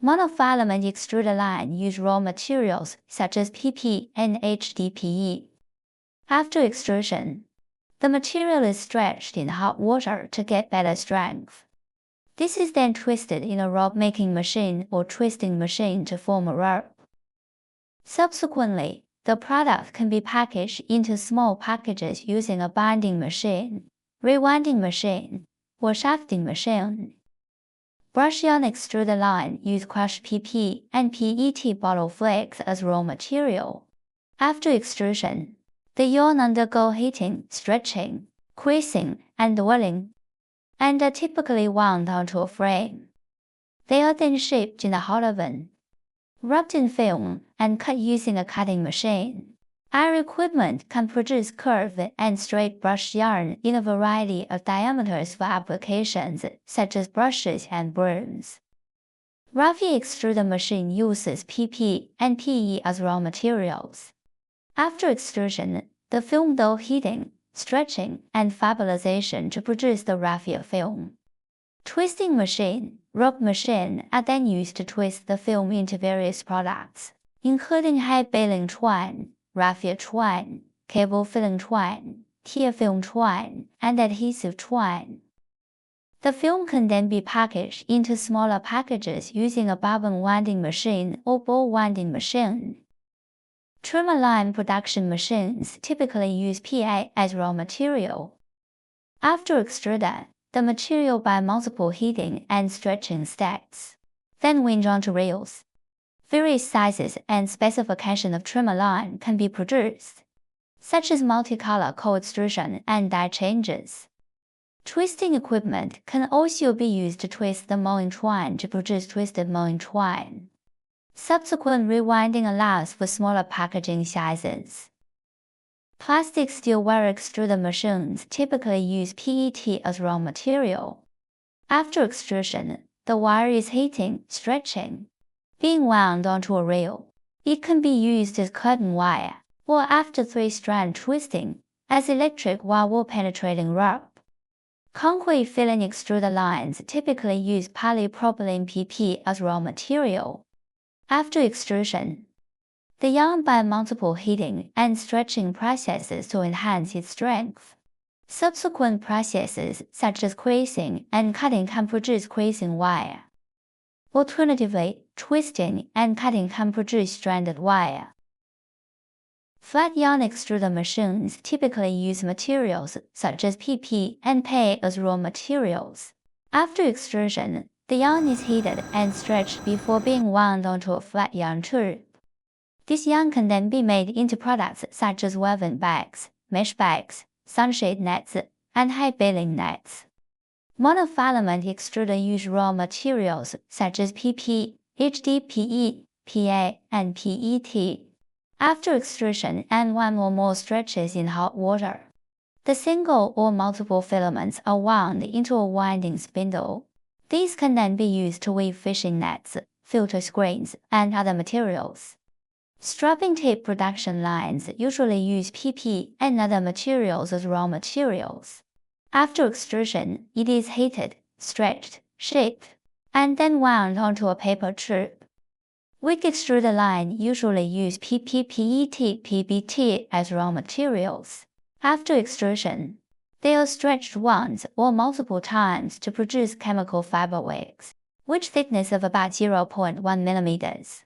Monofilament extruder line use raw materials such as PP and HDPE. After extrusion, the material is stretched in hot water to get better strength. This is then twisted in a rod-making machine or twisting machine to form a rod. Subsequently, the product can be packaged into small packages using a binding machine, rewinding machine, or shafting machine. Brush yarn extruder line use crushed PP and PET bottle flakes as raw material. After extrusion, the yarn undergo heating, stretching, creasing, and oiling, and are typically wound onto a frame. They are then shaped in a hot oven, rubbed in film, and cut using a cutting machine. Our equipment can produce curved and straight brush yarn in a variety of diameters for applications such as brushes and brooms. Raffia extruder machine uses PP and PE as raw materials. After extrusion, the film undergoes heating, stretching, and fiberization to produce the raffia film. Twisting machine, rod machine are then used to twist the film into various products, including high baling twine, raffia twine, cable filling twine, tear film twine, and adhesive twine. The film can then be packaged into smaller packages using a bobbin winding machine or ball winding machine. Trimmer line production machines typically use PA as raw material. After extruder, the material by multiple heating and stretching steps, then wind onto reels. Various sizes and specification of trimmer line can be produced, such as multicolor co-extrusion and die changes. Twisting equipment can also be used to twist the mowing twine to produce twisted mowing twine. Subsequent rewinding allows for smaller packaging sizes. Plastic steel wire extruder machines typically use PET as raw material. After extrusion, the wire is heating, stretching, being wound onto a reel. It can be used as curtain wire, or after 3-strand twisting, as electric wire penetrating rod. Concrete filling extruder lines typically use polypropylene PP as raw material. After extrusion, the yarn by multiple heating and stretching processes to enhance its strength. Subsequent processes such as creasing and cutting can produce creasing wire. Alternatively, twisting and cutting can produce stranded wire. Flat yarn extruder machines typically use materials such as PP and PA as raw materials. After extrusion, the yarn is heated and stretched before being wound onto a flat yarn tube. This yarn can then be made into products such as woven bags, mesh bags, sunshade nets, and high baling nets. Monofilament extruder use raw materials such as PP, HDPE, PA, and PET. After extrusion and one or more stretches in hot water, the single or multiple filaments are wound into a winding spindle. These can then be used to weave fishing nets, filter screens, and other materials. Strapping tape production lines usually use PP and other materials as raw materials. After extrusion, it is heated, stretched, shaped, and then wound onto a paper tube. Wick extruder line usually use PP, PET, PBT as raw materials. After extrusion, they are stretched once or multiple times to produce chemical fiber wicks, which thickness of about 0.1 mm.